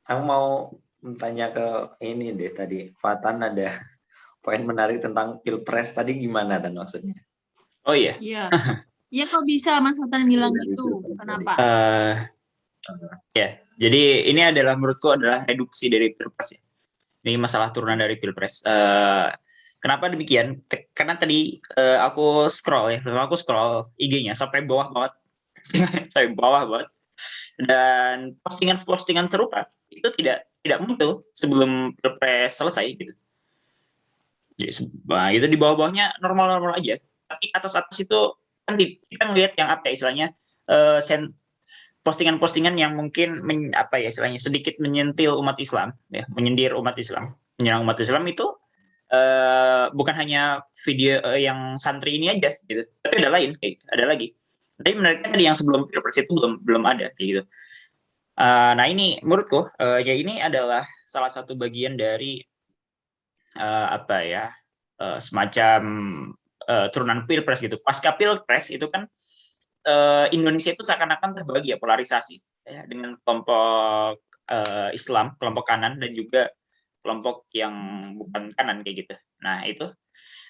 Aku mau tanya ke ini deh tadi. Fatan ada poin menarik tentang pilpres tadi gimana dan maksudnya? Oh iya, Iya. Iya kok bisa Mas Sultan bilang Dari gitu? pilpres tadi. Kenapa? eh jadi ini adalah menurutku adalah reduksi dari pilpres ya. Ini masalah turunan dari pilpres. Kenapa demikian? Karena tadi aku scroll ya, aku scroll IG-nya sampai bawah banget, sampai bawah banget, dan postingan-postingan serupa itu tidak muncul sebelum pilpres selesai gitu. Jadi, itu di bawah-bawahnya normal-normal aja. Tapi atas-atas itu kan kita ngelihat yang apa ya istilahnya eh, postingan-postingan yang mungkin apa ya istilahnya sedikit menyentil umat Islam, ya, menyindir umat Islam, menyerang umat Islam itu bukan hanya video yang santri ini aja gitu, tapi ada lain, ada lagi. Tapi menariknya tadi yang sebelum pilpres itu belum ada kayak gitu. Nah ini menurutku ya ini adalah salah satu bagian dari apa ya semacam turunan pilpres gitu. Pasca pilpres itu kan Indonesia itu seakan-akan terbagi ya polarisasi ya, dengan kelompok Islam, kelompok kanan dan juga kelompok yang bukan kanan kayak gitu. Nah itu,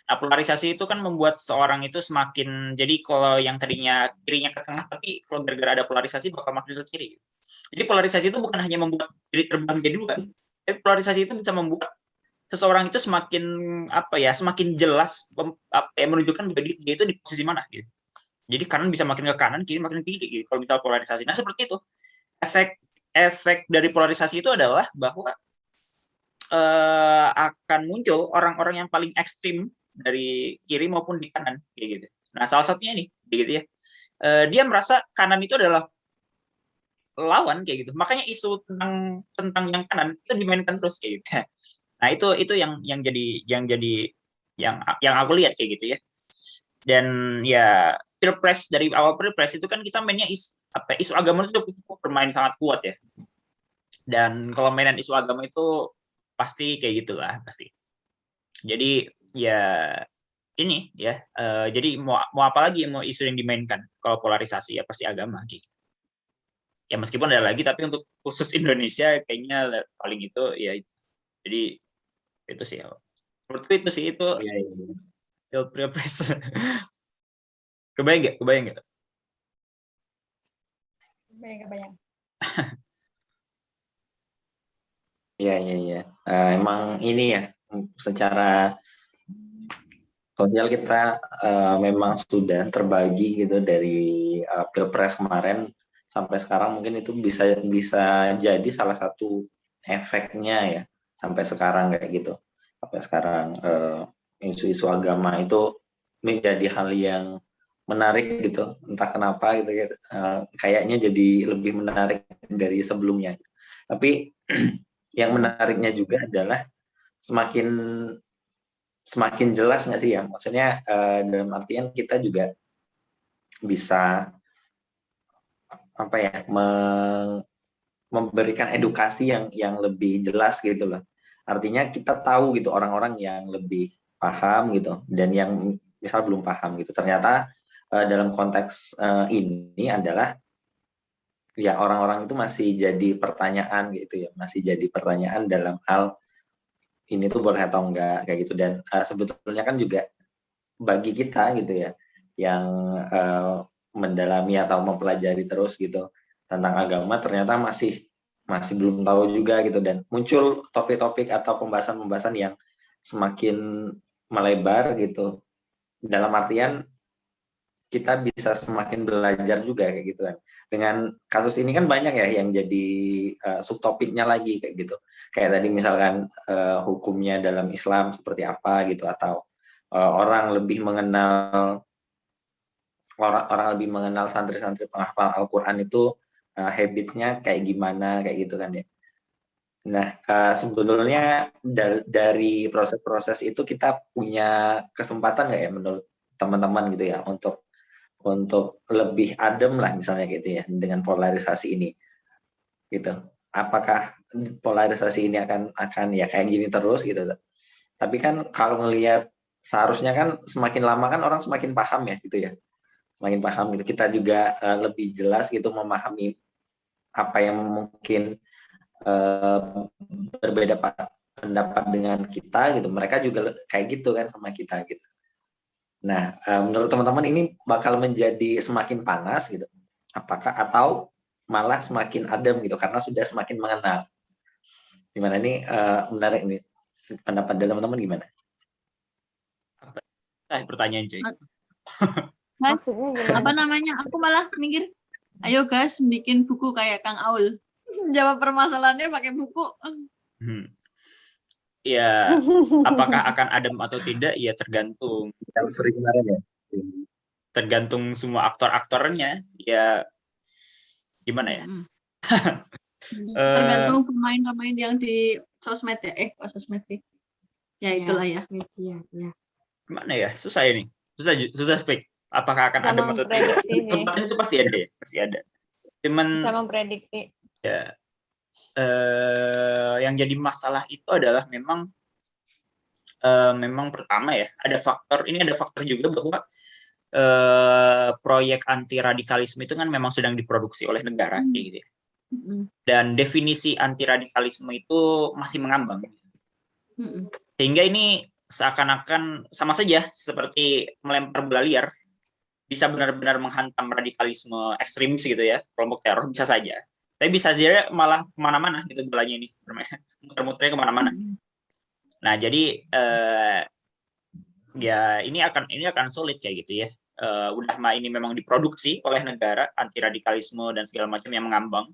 nah, polarisasi itu kan membuat seorang itu semakin jadi kalau yang tadinya kirinya ke tengah, tapi kalau gara-gara ada polarisasi bakal makin ke kiri. Jadi polarisasi itu bukan hanya membuat diri terbang jadi dua, tapi polarisasi itu bisa membuat seseorang itu semakin apa ya, semakin jelas apa ya, menunjukkan bahwa dia itu di posisi mana gitu. Jadi kanan bisa makin ke kanan, kiri makin ke kiri gitu, kalau misal polarisasi. Nah seperti itu. Efek efek dari polarisasi itu adalah bahwa akan muncul orang-orang yang paling ekstrim dari kiri maupun di kanan kayak gitu. Nah salah satunya nih, gitu ya. Dia merasa kanan itu adalah lawan kayak gitu. Makanya isu tentang tentang yang kanan itu dimainkan terus kayak gitu. Nah itu yang aku lihat kayak gitu ya. Dan ya pilpres dari awal pilpres itu kan kita mainnya isu agama itu cukup bermain sangat kuat ya. Dan kalau mainan isu agama itu pasti kayak gitulah pasti. Jadi ya ini ya jadi mau apa lagi mau isu yang dimainkan kalau polarisasi ya pasti agama gitu. Ya meskipun ada lagi tapi untuk khusus Indonesia kayaknya paling itu ya jadi itu sih menurutku itu sih itu Iya, iya. pilpres. Kebayang nggak Kebayang. Iya, iya, iya. Emang ini ya, secara sosial kita memang sudah terbagi gitu dari pilpres kemarin sampai sekarang mungkin itu bisa bisa jadi salah satu efeknya ya sampai sekarang kayak gitu. Sampai sekarang isu-isu agama itu menjadi hal yang menarik gitu, entah kenapa gitu ya. Kayaknya jadi lebih menarik dari sebelumnya. Tapi yang menariknya juga adalah semakin semakin jelas nggak sih ya? Maksudnya dalam artian kita juga bisa apa ya memberikan edukasi yang lebih jelas gitu loh. Artinya kita tahu gitu orang-orang yang lebih paham gitu dan yang misal belum paham gitu. Ternyata dalam konteks ini adalah ya orang-orang itu masih jadi pertanyaan gitu ya, masih jadi pertanyaan dalam hal ini tuh boleh atau enggak kayak gitu dan sebetulnya kan juga bagi kita gitu ya yang mendalami atau mempelajari terus gitu tentang agama ternyata masih masih belum tahu juga gitu dan muncul topik-topik atau pembahasan-pembahasan yang semakin melebar gitu dalam artian kita bisa semakin belajar juga kayak gitu kan. Dengan kasus ini kan banyak ya yang jadi subtopiknya lagi kayak gitu. Kayak tadi misalkan hukumnya dalam Islam seperti apa gitu atau orang lebih mengenal orang lebih mengenal santri-santri penghafal Al-Qur'an itu habits-nya kayak gimana kayak gitu kan ya. Nah, sebetulnya dari proses-proses itu kita punya kesempatan nggak ya menurut teman-teman gitu ya untuk lebih adem lah misalnya gitu ya dengan polarisasi ini gitu. Apakah polarisasi ini akan ya kayak gini terus gitu. Tapi kan kalau melihat seharusnya kan semakin lama kan orang semakin paham ya gitu ya. Semakin paham gitu. Kita juga lebih jelas gitu memahami apa yang mungkin eh, berbeda pendapat dengan kita gitu, mereka juga kayak gitu kan sama kita gitu. Nah, menurut teman-teman ini bakal menjadi semakin panas gitu, apakah atau malah semakin adem gitu karena sudah semakin mengenal? Gimana ini, menarik nih pendapat dari teman-teman gimana? Pertanyaan cuy. Gas, Maksudnya gimana? apa namanya? Aku malah mikir, ayo gas bikin buku kayak Kang Aul. Jawab permasalahannya pakai buku. Ya, apakah akan adem atau tidak? Ya tergantung. Yang sering kemarin ya. Tergantung semua aktor-aktornya. Ya gimana ya? Tergantung pemain-pemain yang di sosmed ya. Sosmed sih. Ya itulah ya. Media, ya. Gimana ya? Susah ini. Susah speak. Apakah akan Bisa adem atau tidak? memprediksi sih. Kesempatan itu pasti ada ya, pasti ada. Cuman Bisa memprediksi. ya, yang jadi masalah itu adalah memang pertama ya, ada faktor juga bahwa proyek anti radikalisme itu kan memang sedang diproduksi oleh negara kayak gitu ya. Dan definisi anti radikalisme itu masih mengambang. Sehingga ini seakan-akan sama saja seperti melempar bola liar, bisa benar-benar menghantam radikalisme ekstremis gitu ya, kelompok teror bisa saja. Tapi bisa saja malah kemana-mana gitu bolanya ini, muter-muternya kemana-mana. Nah jadi ya ini akan sulit kayak gitu ya. Udah ini memang diproduksi oleh negara anti radikalisme dan segala macam yang mengambang.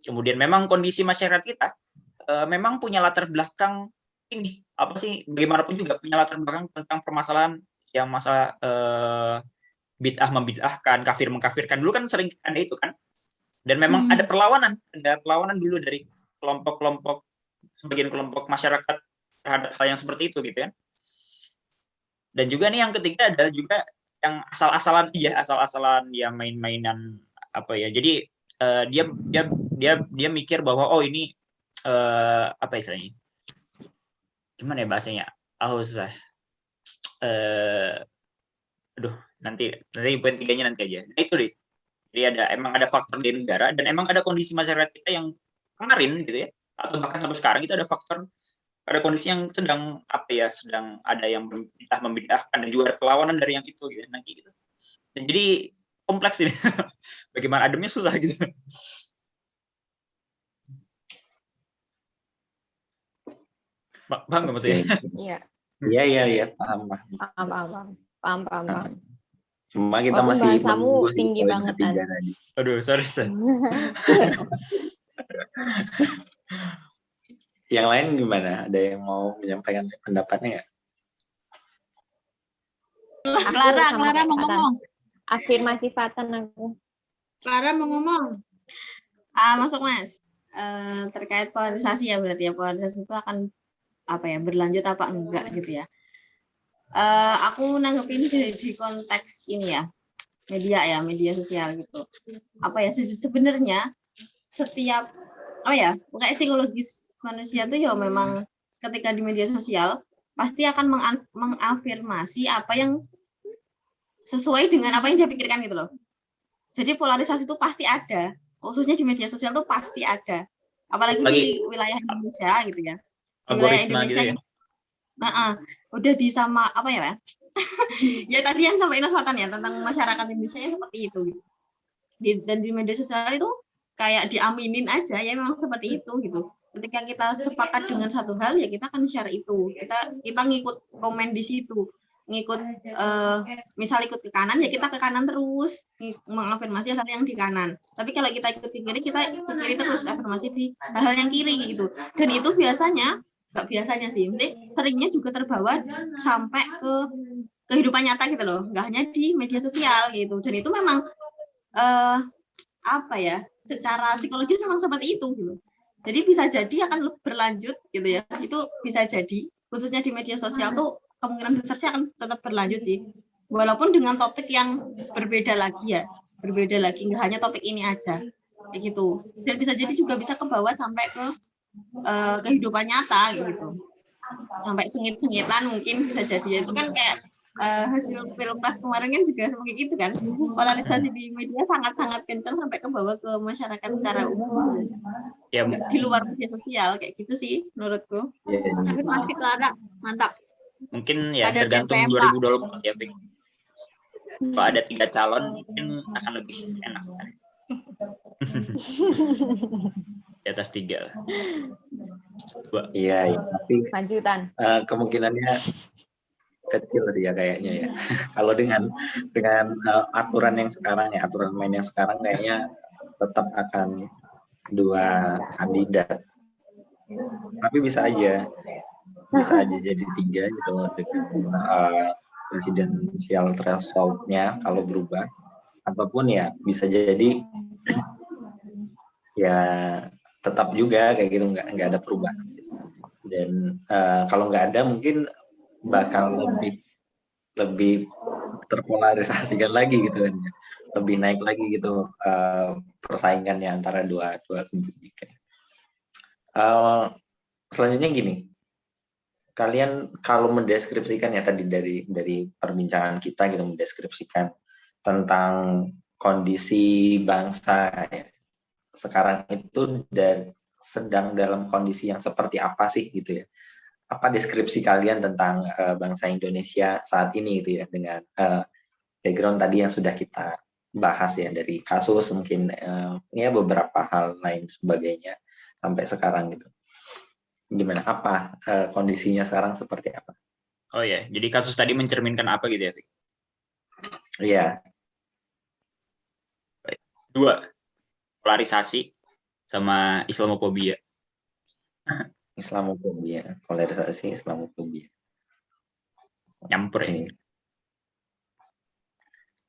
Kemudian memang kondisi masyarakat kita memang punya latar belakang ini apa sih bagaimanapun juga punya latar belakang tentang permasalahan yang masalah bid'ah membid'ahkan, kafir mengkafirkan, dulu kan sering ada itu kan. Dan memang ada perlawanan dulu dari kelompok-kelompok, sebagian kelompok masyarakat terhadap hal yang seperti itu gitu kan. Dan juga nih yang ketiga adalah juga yang asal-asalan yang main-mainan apa ya. Jadi dia mikir bahwa oh ini apa istilahnya? Gimana ya bahasanya? Susah. Nanti poin 3-nya nanti aja. Nah, itu deh. Jadi emang ada faktor di negara dan emang ada kondisi masyarakat kita yang kemarin gitu ya, atau bahkan sampai sekarang itu ada kondisi yang sedang ada yang membid'ahkan dan juga ada perlawanan dari yang itu gitu nanti gitu. Dan jadi kompleks ini. Bagaimana ademnya susah gitu. Paham nggak maksudnya? Iya. Paham. Paham. Cuma kita masih menunggu tinggi banget tadi. Aduh, sorry. Yang lain gimana? Ada yang mau menyampaikan pendapatnya nggak? Clara mau ngomong. Afirmasi Fatan aku. Clara mau ngomong. Masuk Mas. Terkait polarisasi ya berarti ya, polarisasi itu akan berlanjut apa enggak gitu ya. Aku nanggepin di konteks ini ya, media sosial gitu. Sebenarnya setiap pokoknya psikologis manusia tuh ya memang ketika di media sosial pasti akan mengafirmasi apa yang sesuai dengan apa yang dia pikirkan gitu loh. Jadi polarisasi itu pasti ada, khususnya di media sosial tuh pasti ada. Apalagi di wilayah Indonesia gitu ya. Di wilayah Indonesia gitu ya. Udah di sama ya tadi yang sampai Selatan ya tentang masyarakat Indonesia yang seperti itu gitu. Dan di media sosial itu kayak diaminin aja ya memang seperti itu gitu. Ketika kita sepakat dengan satu hal ya kita akan share itu, kita ngikut komen di situ, misal ikut ke kanan ya kita ke kanan terus mengafirmasi hal yang di kanan. Tapi kalau kita ikut ke kiri kita ikut ke kiri terus afirmasi di hal yang kiri gitu. Dan itu nggak biasanya sih, seringnya juga terbawa sampai ke kehidupan nyata gitu loh, nggak hanya di media sosial gitu. Dan itu memang secara psikologis memang seperti itu gitu. Jadi bisa jadi akan berlanjut gitu ya, itu bisa jadi khususnya di media sosial tuh kemungkinan besar sih akan tetap berlanjut sih, walaupun dengan topik yang berbeda lagi nggak hanya topik ini aja kayak gitu. Dan bisa jadi juga bisa ke bawah sampai ke kehidupan nyata gitu, sampai sengit-sengitan mungkin bisa jadi. Itu kan kayak hasil pilpres kemarin kan juga seperti itu kan, polarisasi di media sangat-sangat kencang sampai ke bawah ke masyarakat secara umum, Ya, nggak di luar media sosial kayak gitu sih menurutku. Iya, iya. Tapi masih Clara mantap. mungkin ya Ada tergantung DPM, 2024 ya, Fik. Kalau ada 3 calon mungkin akan lebih enak kan. Di atas 3 lah. Iya, iya. Tapi Lanjutan. kemungkinannya kecil sih ya kayaknya ya. Kalau dengan aturan yang sekarang ya, aturan main yang sekarang kayaknya tetap akan 2 kandidat. Tapi bisa aja jadi 3 gitu dengan presidensial threshold-nya kalau berubah, ataupun ya bisa jadi ya tetap juga kayak gitu, nggak ada perubahan. Dan kalau nggak ada mungkin bakal lebih terpolarisasikan lagi gitu kan, lebih naik lagi gitu persaingannya antara dua kubu. Selanjutnya gini, kalian kalau mendeskripsikan ya tadi dari perbincangan kita gitu, mendeskripsikan tentang kondisi bangsa ya, sekarang itu dan sedang dalam kondisi yang seperti apa sih gitu ya? Apa deskripsi kalian tentang bangsa Indonesia saat ini gitu ya, dengan background tadi yang sudah kita bahas ya, dari kasus mungkin ya beberapa hal lain sebagainya sampai sekarang gitu. Gimana, apa kondisinya sekarang seperti apa? Oh ya, jadi kasus tadi mencerminkan apa gitu ya, Fik? Iya. 2, polarisasi sama Islamofobia. Islamofobia, polarisasi Islamofobia. Nyampur ya. Oke.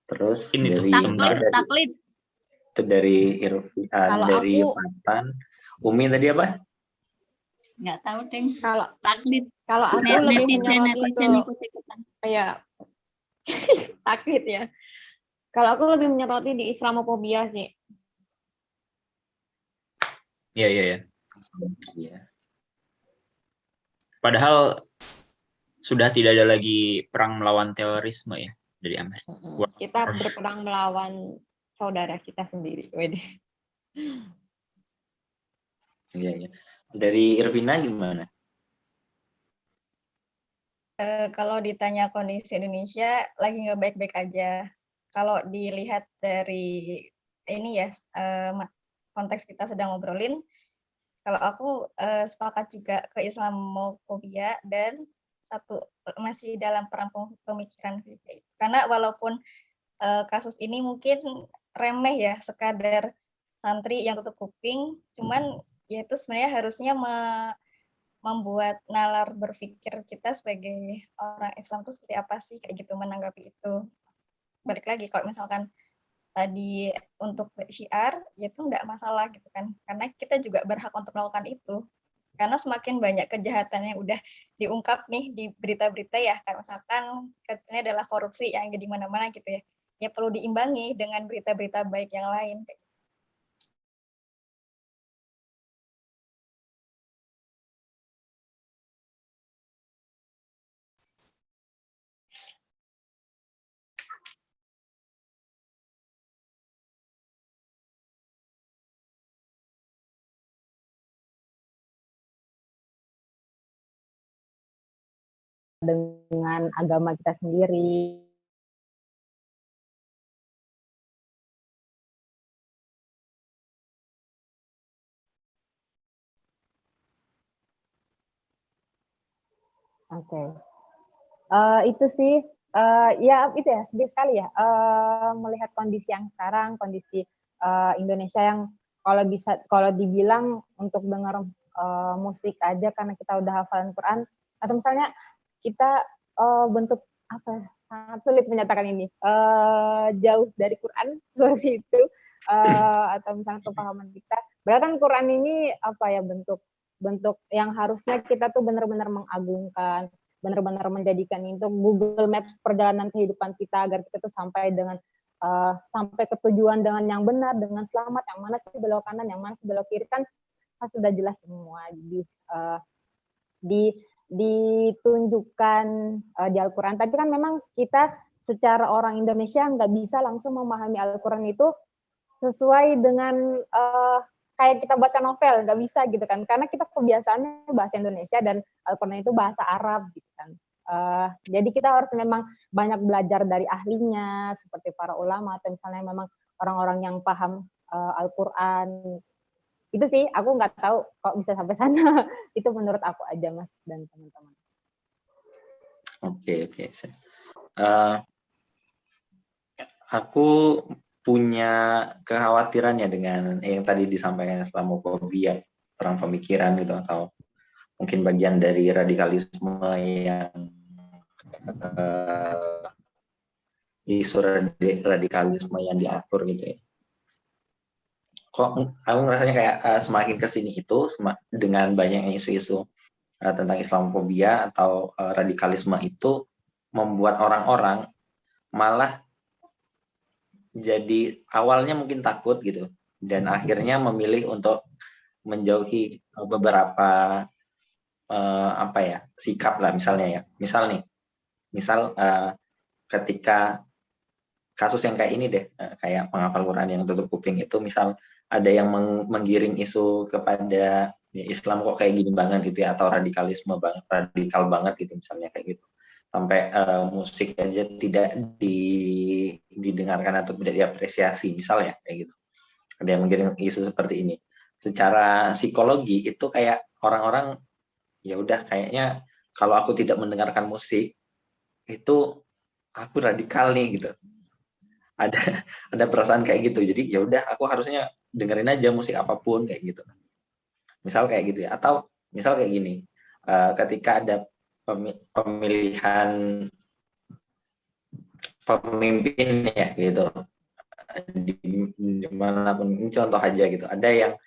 Terus Ini tuh, taklid. Itu dari Irfan, dari Fatan. Umi tadi apa? Nggak tahu deng. Kalau taklid. Kalau aku lebih menyoroti netizen itu ikut-ikutan. kayak taklid ya. Kalau aku lebih menyoroti di Islamofobia sih. Iya. Iya. Padahal sudah tidak ada lagi perang melawan terorisme ya dari Amerika. Kita berperang melawan saudara kita sendiri. Wede. Iya. Dari Irvina gimana? Kalau ditanya kondisi Indonesia lagi nggak baik-baik aja. Kalau dilihat dari ini ya, konteks kita sedang ngobrolin, kalau aku sepakat juga ke Islamofobia, dan satu masih dalam perang pemikiran sih. Karena walaupun kasus ini mungkin remeh ya, sekadar santri yang tutup kuping, cuman ya itu sebenarnya harusnya membuat nalar berpikir kita sebagai orang Islam itu seperti apa sih, kayak gitu, menanggapi itu. Balik lagi, kalau misalkan tadi untuk syiar, ya itu enggak masalah gitu kan, karena kita juga berhak untuk melakukan itu. Karena semakin banyak kejahatan yang udah diungkap nih di berita-berita ya, kayak misalkan kecilnya adalah korupsi yang jadi mana-mana gitu ya, ya perlu diimbangi dengan berita-berita baik yang lain. Dengan agama kita sendiri. Oke. Itu sih ya itu ya, sedih sekali ya melihat kondisi yang sekarang, kondisi Indonesia yang kalau dibilang untuk dengar musik aja karena kita udah hafalan Quran, atau misalnya kita bentuk apa, sangat sulit menyatakan ini, jauh dari Quran seperti itu, atau misalnya kepahaman kita. Bahkan Quran ini apa ya, bentuk yang harusnya kita tuh benar-benar mengagungkan, benar-benar menjadikan itu Google Maps perjalanan kehidupan kita, agar kita tuh sampai ke tujuan dengan yang benar, dengan selamat. Yang mana sih belok kanan, yang mana sih belok kiri, kan sudah jelas semua. Jadi ditunjukkan di Al-Quran. Tapi kan memang kita secara orang Indonesia nggak bisa langsung memahami Al-Quran itu sesuai dengan kayak kita baca novel, nggak bisa gitu kan. Karena kita kebiasaannya bahasa Indonesia dan Al-Quran itu bahasa Arab gitu kan. Jadi kita harus memang banyak belajar dari ahlinya, seperti para ulama, atau misalnya memang orang-orang yang paham Al-Quran. Itu sih, aku nggak tahu kok bisa sampai sana. Itu menurut aku aja, Mas, dan teman-teman. Oke. Aku punya kekhawatiran ya dengan yang tadi disampaikan, Islamofobia, perang pemikiran gitu, atau mungkin bagian dari radikalisme yang isu radikalisme yang diatur gitu ya. Kok aku rasanya kayak semakin kesini itu dengan banyaknya isu-isu tentang Islamofobia atau radikalisme itu membuat orang-orang malah jadi awalnya mungkin takut gitu, dan akhirnya memilih untuk menjauhi beberapa sikap lah, misalnya ya. Misal ketika kasus yang kayak ini deh, kayak penghafal Quran yang tutup kuping itu, misal ada yang menggiring isu kepada ya, Islam kok kayak gini banget gitu ya, atau radikalisme banget, radikal banget gitu misalnya kayak gitu. Sampai musik aja tidak didengarkan atau tidak diapresiasi misalnya kayak gitu. Ada yang menggiring isu seperti ini. Secara psikologi itu kayak orang-orang ya udah kayaknya kalau aku tidak mendengarkan musik itu aku radikal nih gitu. Ada perasaan kayak gitu. Jadi ya udah aku harusnya dengerin aja musik apapun kayak gitu. Misal kayak gitu ya. Atau misal kayak gini. Ketika ada pemilihan pemimpin ya gitu, dimanapun, ini contoh aja gitu, ada yang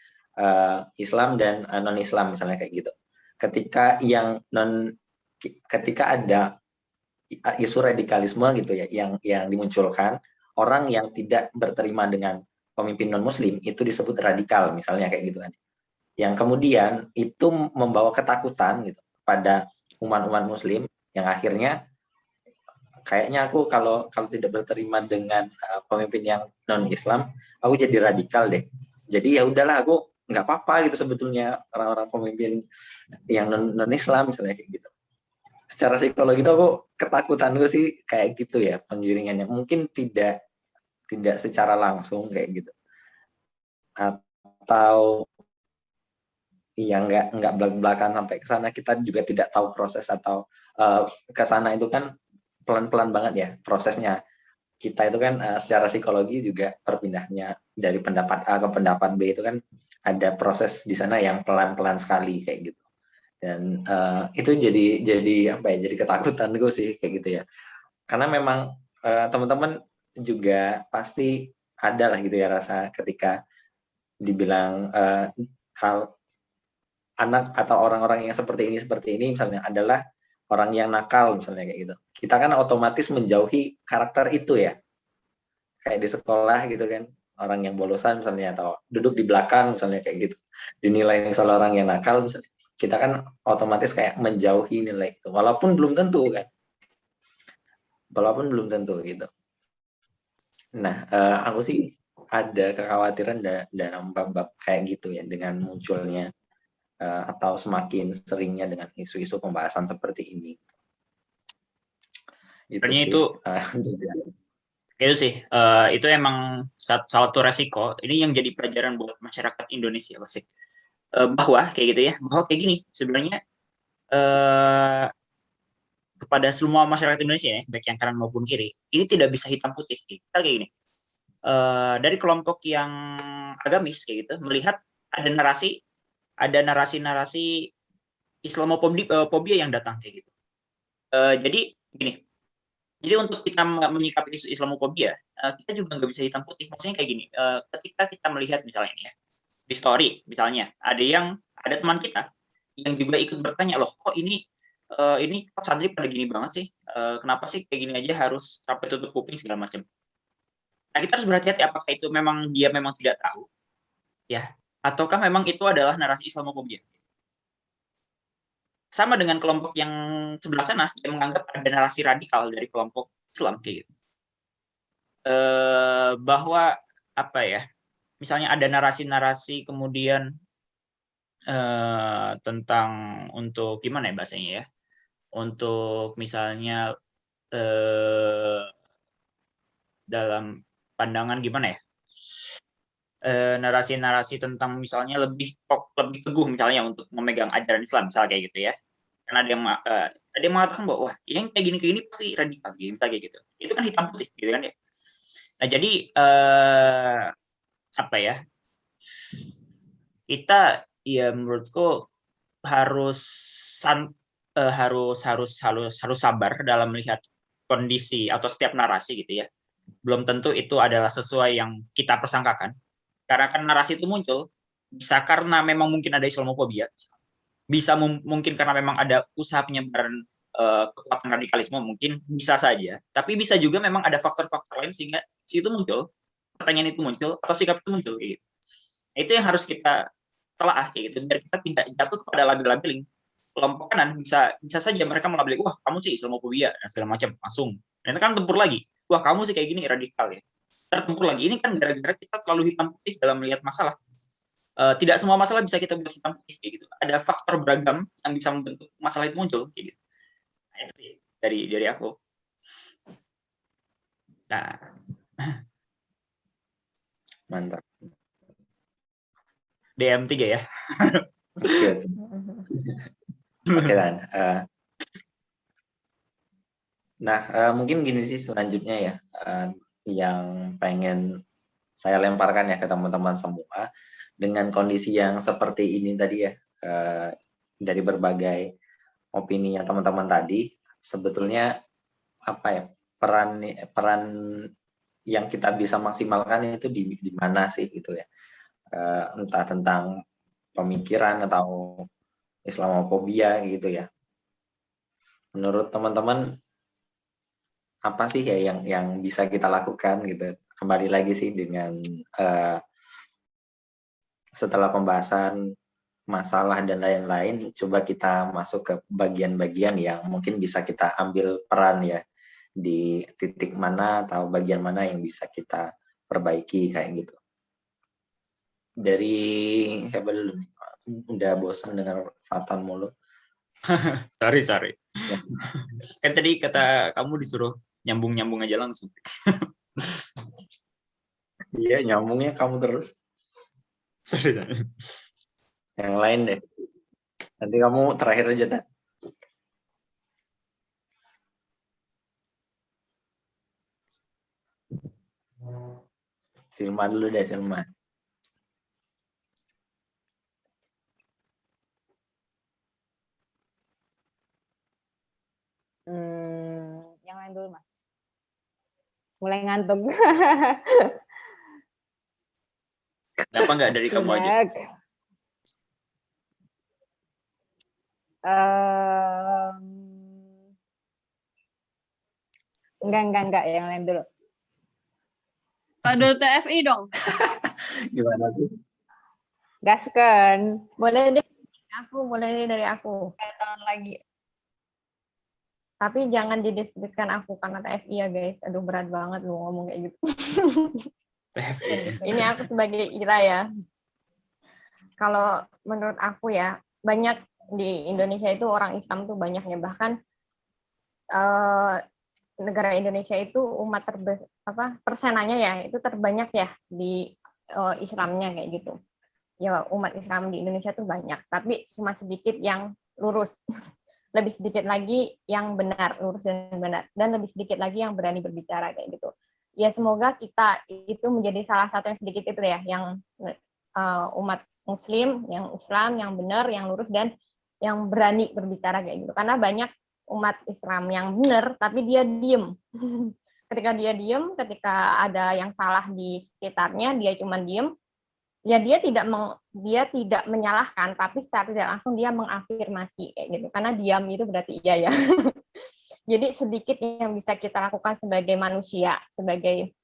Islam dan non Islam misalnya kayak gitu. Ketika ada isu radikalisme gitu ya yang dimunculkan, orang yang tidak berterima dengan pemimpin non Muslim itu disebut radikal misalnya kayak gitu kan, yang kemudian itu membawa ketakutan gitu pada umat-umat Muslim, yang akhirnya kayaknya aku kalau tidak berterima dengan pemimpin yang non Islam, aku jadi radikal deh. Jadi ya udahlah, aku nggak apa-apa gitu sebetulnya orang-orang pemimpin yang non Islam misalnya kayak gitu. Secara psikologi itu aku ketakutan gue sih kayak gitu ya penggiringannya. Mungkin tidak secara langsung kayak gitu, atau ya nggak belak-belakan sampai ke sana. Kita juga tidak tahu proses atau ke sana itu kan pelan-pelan banget ya prosesnya. Kita itu kan secara psikologi juga perpindahnya dari pendapat A ke pendapat B itu kan ada proses di sana yang pelan-pelan sekali kayak gitu. Dan itu jadi apa ya? Jadi ketakutan gue sih kayak gitu ya. Karena memang teman-teman juga pasti ada lah gitu ya rasa ketika dibilang hal anak atau orang-orang yang seperti ini misalnya adalah orang yang nakal misalnya kayak gitu. Kita kan otomatis menjauhi karakter itu ya. Kayak di sekolah gitu kan, orang yang bolosan misalnya atau duduk di belakang misalnya kayak gitu, dinilai misalnya orang yang nakal misalnya, kita kan otomatis kayak menjauhi nilai itu, walaupun belum tentu gitu. Nah, aku sih ada kekhawatiran dalam bab kayak gitu ya, dengan munculnya atau semakin seringnya dengan isu-isu pembahasan seperti ini. Itu sih, itu emang salah satu resiko. Ini yang jadi pelajaran buat masyarakat Indonesia pasti. Bahwa kayak gitu ya, bahwa kayak gini sebenarnya kepada semua masyarakat Indonesia ya, baik yang kanan maupun kiri, ini tidak bisa hitam putih. Kita kayak gini, dari kelompok yang agamis kayak gitu melihat ada narasi Islamofobia yang datang kayak gitu. Jadi gini, jadi untuk kita menyikapi isu Islamofobia, kita juga nggak bisa hitam putih. Maksudnya kayak gini, ketika kita melihat misalnya ini ya, di story misalnya, ada teman kita yang juga ikut bertanya, loh kok ini kok santri pada gini banget sih? Kenapa sih kayak gini aja harus sampai tutup kuping segala macam? Nah, kita harus berhati-hati apakah itu dia memang tidak tahu, ya, ataukah memang itu adalah narasi Islamofobia. sama dengan kelompok yang sebelah sana yang menganggap ada narasi radikal dari kelompok Islam kayak gitu. Bahwa apa ya? Misalnya ada narasi-narasi kemudian tentang untuk gimana ya bahasanya ya? Untuk misalnya dalam pandangan gimana ya? Narasi-narasi tentang misalnya lebih teguh misalnya untuk memegang ajaran Islam misalnya kayak gitu ya. Karena ada yang mengatakan bahwa wah ini kayak gini pasti radikal gitu, kayak gitu. Itu kan hitam putih gitu kan ya. Nah jadi apa ya? Kita ya menurutku harus sabar dalam melihat kondisi atau setiap narasi gitu ya. Belum tentu itu adalah sesuai yang kita persangkakan. Karena kan narasi itu muncul bisa karena memang mungkin ada Islamofobia, bisa mungkin karena memang ada usaha penyebaran kekuatan radikalisme, mungkin bisa saja. Tapi bisa juga memang ada faktor-faktor lain sehingga itu muncul, pertanyaan itu muncul atau sikap itu muncul gitu. Itu yang harus kita telaah kayak gitu biar kita tidak jatuh kepada label-labeling. Kelompok kanan bisa saja mereka melabeli, wah kamu sih Islamofobia dan segala macam langsung. Dan itu kan tempur lagi, wah kamu sih kayak gini radikal ya. Tertempur lagi. Ini kan gara-gara kita terlalu hitam putih dalam melihat masalah. Tidak semua masalah bisa kita buat hitam putih kayak gitu. Ada faktor beragam yang bisa membentuk masalah itu muncul kayak gitu. Nah, itu sih dari aku. Nah, Mantap. DM3 ya. Oke Dan. Nah, mungkin gini sih selanjutnya ya, yang pengen saya lemparkan ya ke teman-teman semua, dengan kondisi yang seperti ini tadi ya, dari berbagai opininya teman-teman tadi, sebetulnya apa ya, peran yang kita bisa maksimalkan itu di mana sih gitu ya, entah tentang pemikiran atau Islamofobia gitu ya. Menurut teman-teman apa sih ya yang bisa kita lakukan gitu? Kembali lagi sih dengan setelah pembahasan masalah dan lain-lain, coba kita masuk ke bagian-bagian yang mungkin bisa kita ambil peran ya, di titik mana atau bagian mana yang bisa kita perbaiki kayak gitu. Dari siapa dulu nih? Udah bosan dengar Fatan mulu. sorry. Kan tadi kata kamu disuruh nyambung aja langsung. Iya, nyambungnya kamu terus. Sorry. Yang lain deh. Nanti kamu terakhir aja, Dan. Silma dulu deh, Silma. Yang lain dulu, Mas. Mulai ngantuk. Kenapa nggak dari kamu aja? Enggak, yang lain dulu. Kado TFI dong. Gimana sih? Gaskan. Mulai dari aku. Tahun lagi. Tapi jangan dideskripsikan aku karena TFI ya guys. Aduh berat banget lu ngomong kayak gitu. Ini aku sebagai Ira ya. Kalau menurut aku ya, banyak di Indonesia itu orang Islam tuh banyak ya. Bahkan negara Indonesia itu umat persenanya ya itu terbanyak ya di Islamnya kayak gitu. Ya umat Islam di Indonesia tuh banyak, tapi cuma sedikit yang lurus. Lebih sedikit lagi yang benar, lurus dan benar, dan lebih sedikit lagi yang berani berbicara kayak gitu. Ya semoga kita itu menjadi salah satu yang sedikit itu ya, yang umat Muslim, yang Islam, yang benar, yang lurus dan yang berani berbicara kayak gitu. Karena banyak umat Islam yang benar, tapi dia diem. Ketika dia diem, ketika ada yang salah di sekitarnya, dia cuma diem. Ya dia tidak menyalahkan, tapi secara tidak langsung dia mengafirmasi kayak gitu. Karena diam itu berarti iya ya. Jadi sedikit yang bisa kita lakukan sebagai manusia, sebagai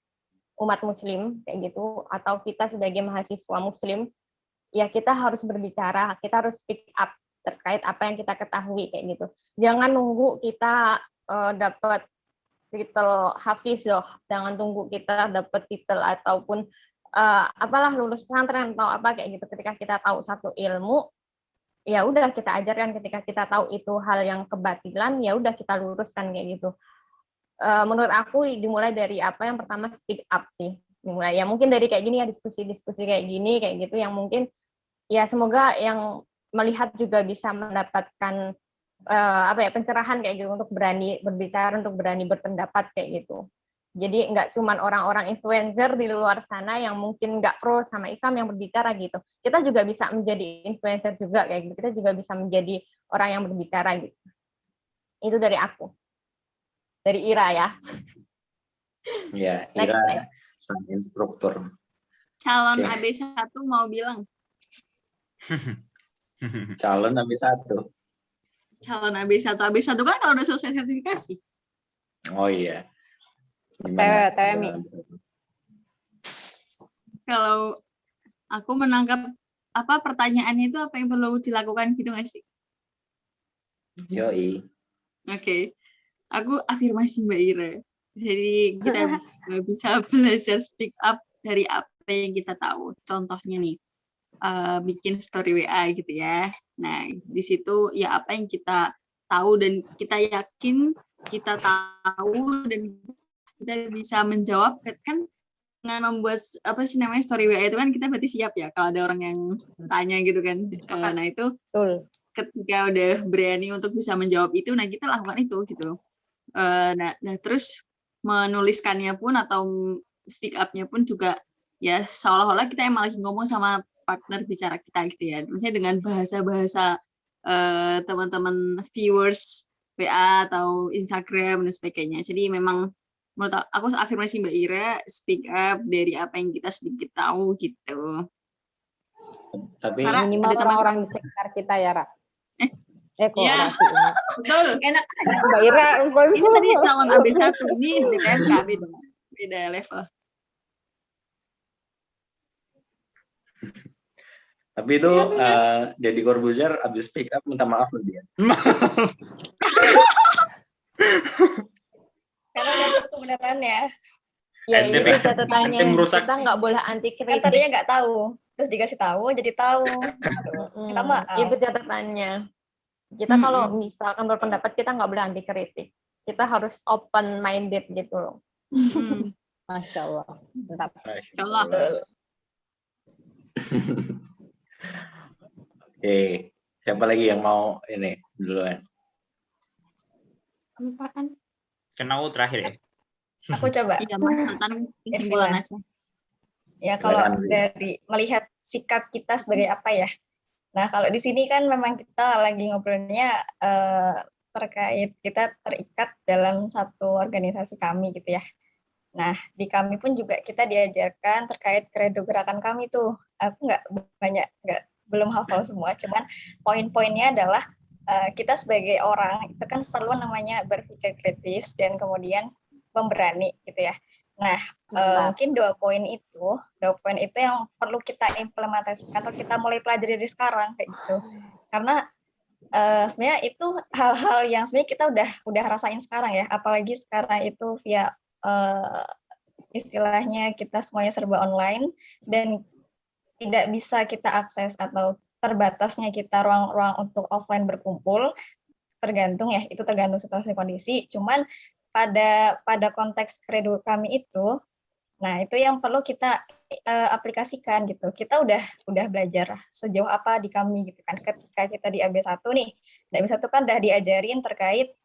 umat Muslim kayak gitu, atau kita sebagai mahasiswa Muslim, ya kita harus berbicara, kita harus speak up terkait apa yang kita ketahui kayak gitu. Jangan nunggu kita dapat titel hafiz loh, jangan tunggu kita dapat titel ataupun apalah lulus pesantren atau apa kayak gitu. Ketika kita tahu satu ilmu, ya udah kita ajarkan. Ketika kita tahu itu hal yang kebatilan, ya udah kita luruskan kayak gitu. Menurut aku dimulai dari apa yang pertama, speak up sih. Dimulai ya mungkin dari kayak gini ya, diskusi-diskusi kayak gini kayak gitu yang mungkin ya semoga yang melihat juga bisa mendapatkan pencerahan kayak gitu untuk berani berbicara, untuk berani berpendapat kayak gitu. Jadi nggak cuma orang-orang influencer di luar sana yang mungkin nggak pro sama Islam yang berbicara gitu. Kita juga bisa menjadi influencer juga kayak gitu. Kita juga bisa menjadi orang yang berbicara gitu. Itu dari aku. Dari Ira ya. Ya, Ira sang instruktur. Calon AB1 mau bilang. Calon AB1. Calon AB1 kan kalau udah selesai sertifikasi. Oh iya. TMI. Kalau aku menangkap pertanyaannya itu apa yang perlu dilakukan gitu nggak sih? Yoi. Oke. Aku afirmasi Mbak Ira. Jadi kita bisa belajar speak up dari apa yang kita tahu. Contohnya nih, bikin story WA gitu ya. Nah, di situ ya apa yang kita tahu dan kita yakin kita tahu dan kita bisa menjawab kan dengan membuat story WA itu kan kita berarti siap ya kalau ada orang yang tanya gitu kan. Nah, itu Betul. Ketika udah berani untuk bisa menjawab itu, nah kita lakukan itu gitu. Nah terus menuliskannya pun atau speak up-nya pun juga ya seolah-olah kita emang lagi ngomong sama partner bicara kita gitu ya. Misalnya dengan bahasa-bahasa teman-teman viewers WA atau Instagram dan sebagainya. Jadi memang menurut aku afirmasi Mbak Ira, speak up dari apa yang kita sedikit tahu gitu. Tapi minimal orang-orang di sekitar kita ya, Ra. Iya, betul. Enak. Mbak Ira, ini tadi calon AB1, ini BKMK beda level. Tapi itu Deddy Corbuzier abis speak up minta maaf loh dia. Karena ada kebenarannya. Ya itu catatannya. Kita nggak boleh anti kritik. Kan tadinya nggak tahu, terus dikasih tahu jadi tahu. Kita maaf. Itu catatannya. Kita kalau misalkan berpendapat kita nggak boleh anti kritik. Kita harus open minded gitu loh. Masya Allah. Mantap. Masya Allah. Oke, siapa lagi yang mau ini duluan? Apaan? Kenau terakhir ya. Aku coba. Iya, mantan kesimpulan aja. Ya kalau dari melihat sikap kita sebagai apa ya. Nah kalau di sini kan memang kita lagi ngobrolnya terkait kita terikat dalam satu organisasi kami gitu ya. Nah di kami pun juga kita diajarkan terkait kredo gerakan kami tuh. Aku belum hafal semua, cuman poin-poinnya adalah kita sebagai orang itu kan perlu namanya berpikir kritis dan kemudian pemberani gitu ya. Nah, mungkin dua poin itu yang perlu kita implementasikan atau kita mulai pelajari dari sekarang kayak gitu. Karena sebenarnya itu hal-hal yang sebenarnya kita udah rasain sekarang ya, apalagi sekarang itu via istilahnya kita semuanya serba online dan tidak bisa kita akses atau terbatasnya kita ruang-ruang untuk offline berkumpul, tergantung situasi kondisi. Cuman pada konteks kredo kami itu, nah itu yang perlu kita aplikasikan gitu. Kita udah belajar sejauh apa di kami gitu kan. Ketika kita di AB1 nih, di AB1 kan udah diajarin terkait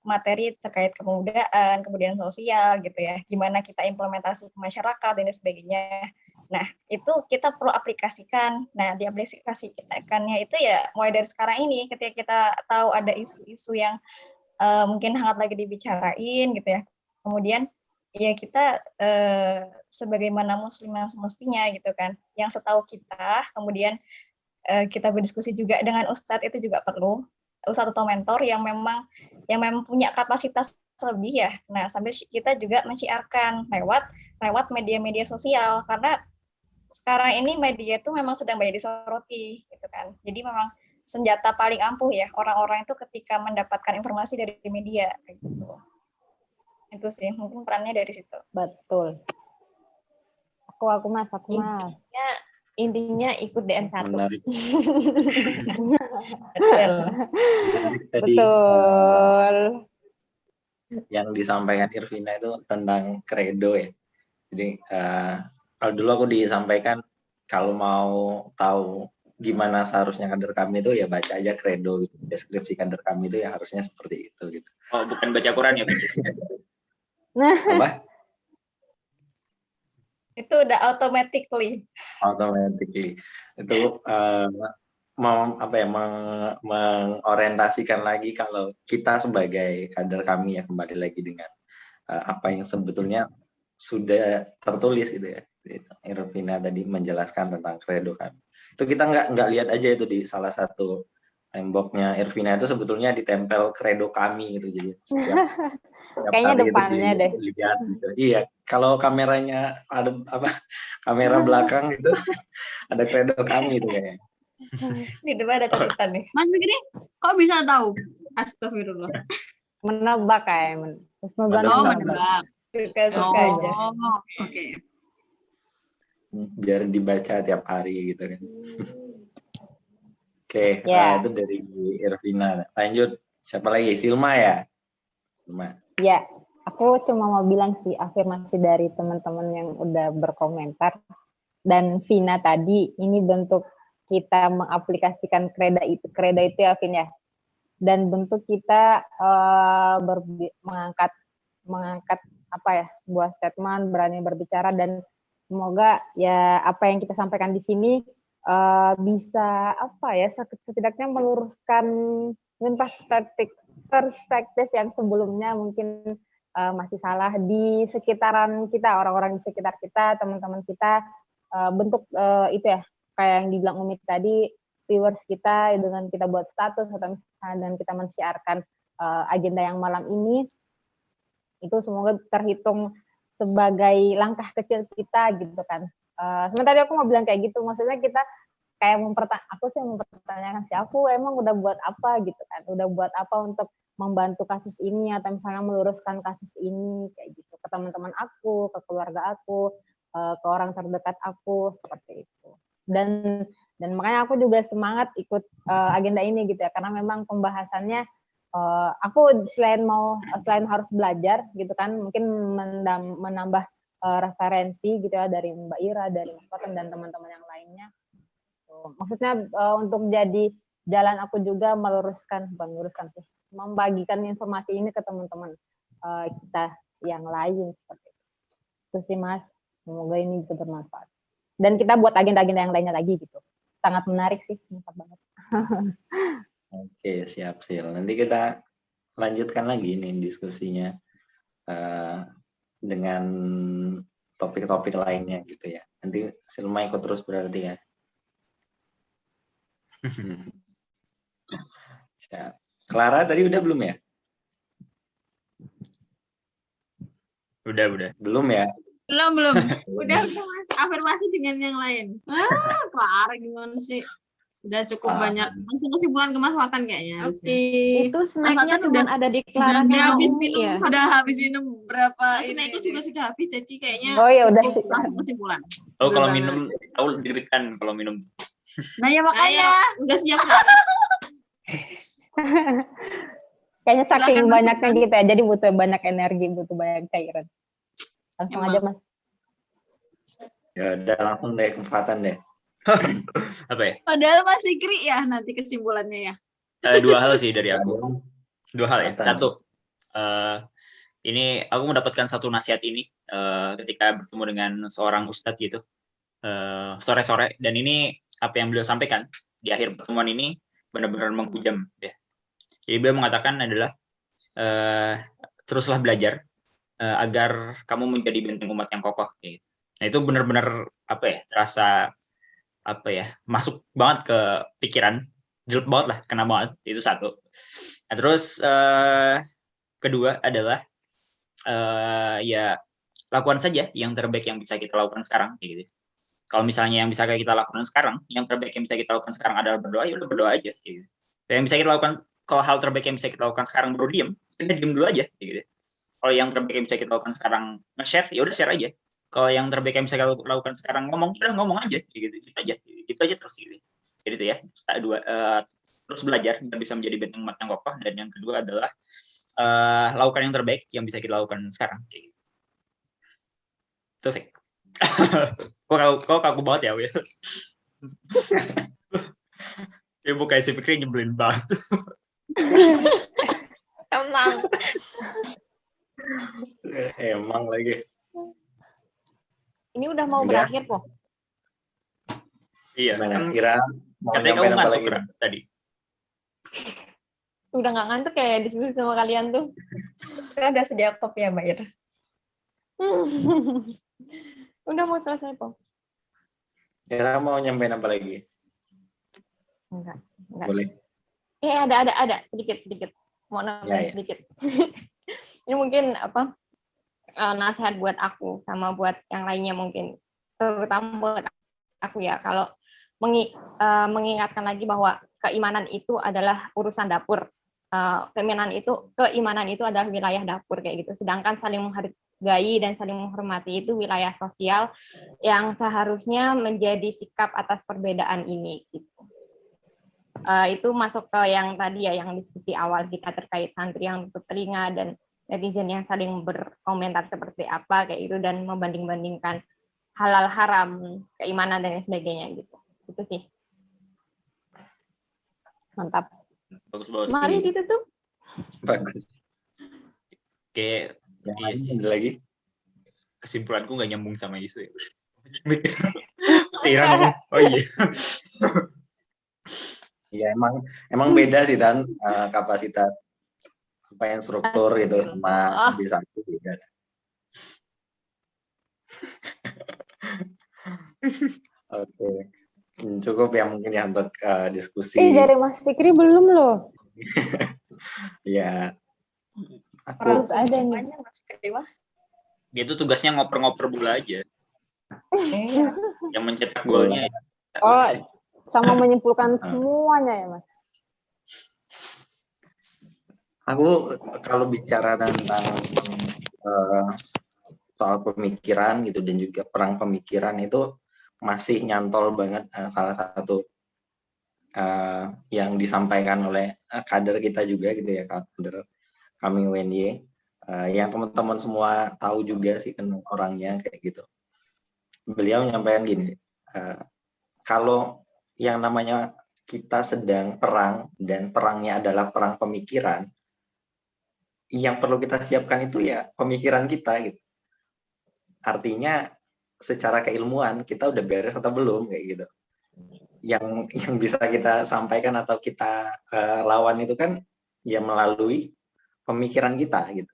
materi terkait kepemudaan, kemudian sosial gitu ya. Gimana kita implementasi ke masyarakat dan sebagainya. Nah, itu kita perlu aplikasikan. Nah, diaplikasikannya itu ya mulai dari sekarang ini ketika kita tahu ada isu-isu yang mungkin hangat lagi dibicarain gitu ya. Kemudian ya kita sebagaimana muslim yang semestinya gitu kan. Yang setahu kita, kemudian kita berdiskusi juga dengan ustadz itu juga perlu. Ustadz atau mentor yang memang punya kapasitas lebih ya. Nah, sambil kita juga menciarkan lewat media-media sosial karena sekarang ini media itu memang sedang banyak disoroti gitu kan. Jadi memang senjata paling ampuh ya orang-orang itu ketika mendapatkan informasi dari media kayak gitu. Itu sih mungkin perannya dari situ. Betul. Aku mas. Intinya ikut DN1. Menarik. Betul. Menarik tadi Betul. yang disampaikan Irvina itu tentang kredo ya. Jadi kalau dulu aku disampaikan kalau mau tahu gimana seharusnya kader kami itu ya baca aja kredo gitu. Deskripsi kader kami itu ya harusnya seperti itu gitu. Oh, bukan baca Quran ya? Apa? Itu udah automatically. Itu mengorientasikan lagi kalau kita sebagai kader kami ya kembali lagi dengan apa yang sebetulnya sudah tertulis gitu ya. Irvina tadi menjelaskan tentang kredo kami. Itu kita nggak lihat aja itu di salah satu temboknya Irvina itu sebetulnya ditempel kredo kami gitu. Jadi setiap Kayaknya kali depannya itu deh. dilihat gitu. Iya, kalau kameranya ada kamera belakang itu ada kredo kami itu kayaknya. Di depan ada catatan nih. Mas Fikri, kok bisa tahu? Astagfirullah. Menebak kayak Menebak. Suka-suka aja. Oke. Biar dibaca tiap hari gitu kan. Oke, Ya. itu dari Irvina. Lanjut, siapa lagi? Silma ya? Silma. Ya, aku cuma mau bilang sih afirmasi dari teman-teman yang udah berkomentar dan Vina tadi ini bentuk kita mengaplikasikan kreda itu ya Vin ya, dan bentuk kita mengangkat apa ya, sebuah statement, berani berbicara, dan semoga ya apa yang kita sampaikan di sini bisa apa ya, setidaknya meluruskan perspektif yang sebelumnya mungkin masih salah di sekitaran kita, orang-orang di sekitar kita, teman-teman kita, bentuk itu ya, kayak yang dibilang Umi tadi, viewers kita dengan kita buat status atau misalnya dan kita men-syiarkan agenda yang malam ini, itu semoga terhitung sebagai langkah kecil kita gitu kan. Sementara aku mau bilang kayak gitu, maksudnya kita kayak aku sih mempertanyakan sih, aku emang udah buat apa gitu kan, udah buat apa untuk membantu kasus ini atau misalnya meluruskan kasus ini kayak gitu ke teman-teman aku, ke keluarga aku, ke orang terdekat aku, seperti itu. Dan makanya aku juga semangat ikut agenda ini gitu ya, karena memang pembahasannya aku selain harus belajar gitu kan, mungkin menambah referensi gitu ya dari Mbak Ira, dari Mas Cotton dan teman-teman yang lainnya. Maksudnya untuk jadi jalan aku juga membagikan informasi ini ke teman-teman kita yang lain seperti itu. Itu sih Mas, semoga ini bisa bermanfaat. Dan kita buat agenda-agenda yang lainnya lagi gitu. Sangat menarik sih, mantap banget. Oke, siap Sil. Nanti kita lanjutkan lagi nih diskusinya dengan topik-topik lainnya gitu ya. Nanti Silma ikut terus berarti ya. Clara tadi udah belum ya? Udah. Belum ya? Belum. Udah Mas, afirmasi dengan yang lain. Clara gimana sih? Sudah cukup banyak. Langsung kesimpulan kemanfaatan kayaknya. Oke. Itu snacknya cuma ada di Clara Sudah sama habis Umi minum, ya. sudah habis minum berapa? Snacknya juga sudah habis, jadi kayaknya Oh ya udah. langsung kesimpulan. Oh, kalau Bener minum, tahu dirikan kalau minum. Nah ya makanya udah siap kan? Kayaknya saking Silakan, Mas, banyaknya silakan. gitu ya, jadi butuh banyak energi, butuh banyak cairan. Langsung Emang. aja Mas. Ya udah langsung deh kesempatan deh. Apa ya? Padahal Mas Fikri ya nanti kesimpulannya ya. Dua hal sih dari aku. Dua hal ya. Apa? Satu, ini aku mendapatkan satu nasihat ini ketika bertemu dengan seorang ustadz gitu sore-sore, dan ini apa yang beliau sampaikan di akhir pertemuan ini benar-benar menghujam ya. Jadi beliau mengatakan adalah teruslah belajar agar kamu menjadi benteng umat yang kokoh gitu. Nah itu benar-benar apa ya, terasa apa ya, masuk banget ke pikiran, jelek banget lah, kena banget. Itu satu. Nah, terus kedua adalah ya lakukan saja yang terbaik yang bisa kita lakukan sekarang gitu. Kalau misalnya yang bisa kita lakukan sekarang, yang terbaik yang bisa kita lakukan sekarang adalah berdoa, ya udah berdoa aja. Gitu. Yang bisa kita lakukan, kalau hal terbaik yang bisa kita lakukan sekarang baru diem, kita diem dulu aja. Gitu. Kalau yang terbaik yang bisa kita lakukan sekarang nge-share, ya udah share aja. Kalau yang terbaik yang bisa kita lakukan sekarang ngomong, udah ngomong aja. Gitu aja, gitu aja terus gitu. Jadi itu ya, terus belajar dan bisa menjadi benteng yang kokoh. Dan yang kedua adalah lakukan yang terbaik yang bisa kita lakukan sekarang. Gitu. Itu sih. Kok kaku banget ya, Will? Ya bukan si Fikri nyebelin banget. Emang lagi. Ini udah mau Udah. berakhir kok. Iya. Gimana? Kira mau Katanya kamu nyampein apa ngantuk lagi? Ra, tadi. Udah nggak ngantuk kayak diskusi sama kalian tuh. Ada sedia kopi ya, Mbak Ir? Udah mau selesai kok. Kira mau nyampein apa lagi? Enggak. Boleh. Ada sedikit. Mau nambahin Ya. sedikit. Ini mungkin nasihat buat aku sama buat yang lainnya mungkin. Terutama buat aku ya, kalau mengingatkan lagi bahwa keimanan itu adalah urusan dapur. Keimanan itu adalah wilayah dapur kayak gitu. Sedangkan saling menghargai dan saling menghormati itu wilayah sosial yang seharusnya menjadi sikap atas perbedaan ini gitu. Itu masuk ke yang tadi ya, yang diskusi awal kita terkait santri yang tutup telinga dan netizen yang saling berkomentar seperti apa kayak itu dan membanding-bandingkan halal haram, keimanan dan sebagainya gitu. Itu sih. Mantap. Bagus. Mari ditutup. Bagus. Oke, Iya sih. Ada lagi? Kesimpulanku nggak nyambung sama isu ya. Si Ira ngomong, oh iya. Iya emang beda sih Dan kapasitas apa yang struktur gitu sama bisa beda. Oke. Cukup ya mungkin ya untuk diskusi. Dari Mas Fikri belum loh. Ya. Harus ada nih. Banyak, Mas Fikri, Mas. Dia tuh tugasnya ngoper-ngoper bola aja. Iya. Yang mencetak golnya. Oh, sama menyimpulkan semuanya ya, Mas. Aku kalau bicara tentang soal pemikiran gitu dan juga perang pemikiran itu masih nyantol banget salah satu yang disampaikan oleh kader kita juga gitu ya, kader kami UNY, yang teman-teman semua tahu juga sih kan orangnya kayak gitu. Beliau menyampaikan gini, kalau yang namanya kita sedang perang dan perangnya adalah perang pemikiran, yang perlu kita siapkan itu ya pemikiran kita gitu. Artinya secara keilmuan kita udah beres atau belum kayak gitu. Yang bisa kita sampaikan atau kita lawan itu kan ya melalui pemikiran kita gitu.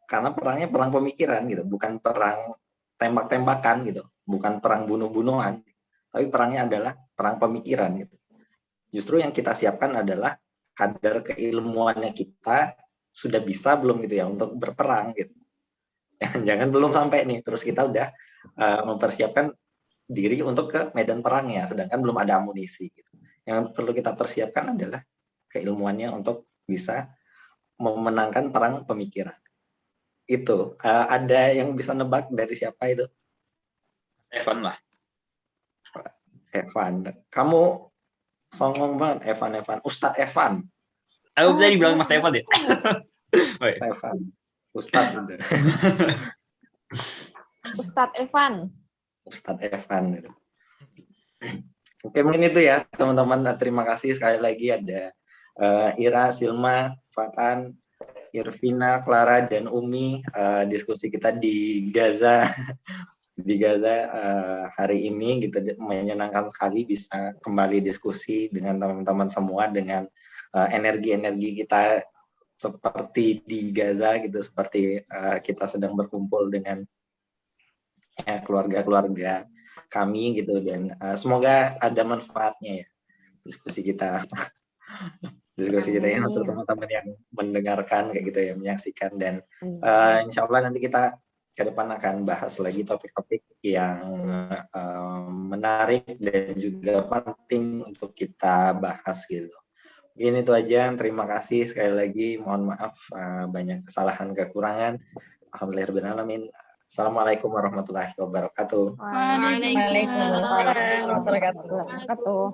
Karena perangnya perang pemikiran gitu, bukan perang tembak-tembakan gitu, bukan perang bunuh-bunuhan, tapi perangnya adalah perang pemikiran gitu. Justru yang kita siapkan adalah kadar keilmuannya kita sudah bisa belum gitu ya untuk berperang gitu. Jangan belum sampai nih, terus kita udah mempersiapkan diri untuk ke medan perangnya, sedangkan belum ada amunisi. Gitu. Yang perlu kita persiapkan adalah keilmuannya untuk bisa memenangkan perang pemikiran. Itu ada yang bisa nebak dari siapa itu? Evan lah. Evan. Kamu songong banget, Evan. Ustadz Evan. Aku tadi bilang Mas Evan ya. Evan. Ustadz itu. Ustadz Evan. Ustadz Evan. Oke, mungkin itu ya teman-teman. Terima kasih sekali lagi ada Ira, Silma, Fatan, Irvina, Clara, dan Umi. Diskusi kita di Gaza hari ini gitu, menyenangkan sekali bisa kembali diskusi dengan teman-teman semua dengan energi-energi kita seperti di Gaza gitu, seperti kita sedang berkumpul dengan keluarga-keluarga kami gitu, dan semoga ada manfaatnya ya diskusi kita ya untuk teman-teman yang mendengarkan kayak gitu ya, menyaksikan, dan insya Allah nanti kita ke depan akan bahas lagi topik-topik yang menarik dan juga penting untuk kita bahas gitu. Mungkin itu aja. Terima kasih sekali lagi. Mohon maaf banyak kesalahan kekurangan. Alhamdulillahirobbilalamin. Assalamualaikum warahmatullahi wabarakatuh. Waalaikumsalam. Waalaikumsalam warahmatullahi wabarakatuh. Wabarakatuh.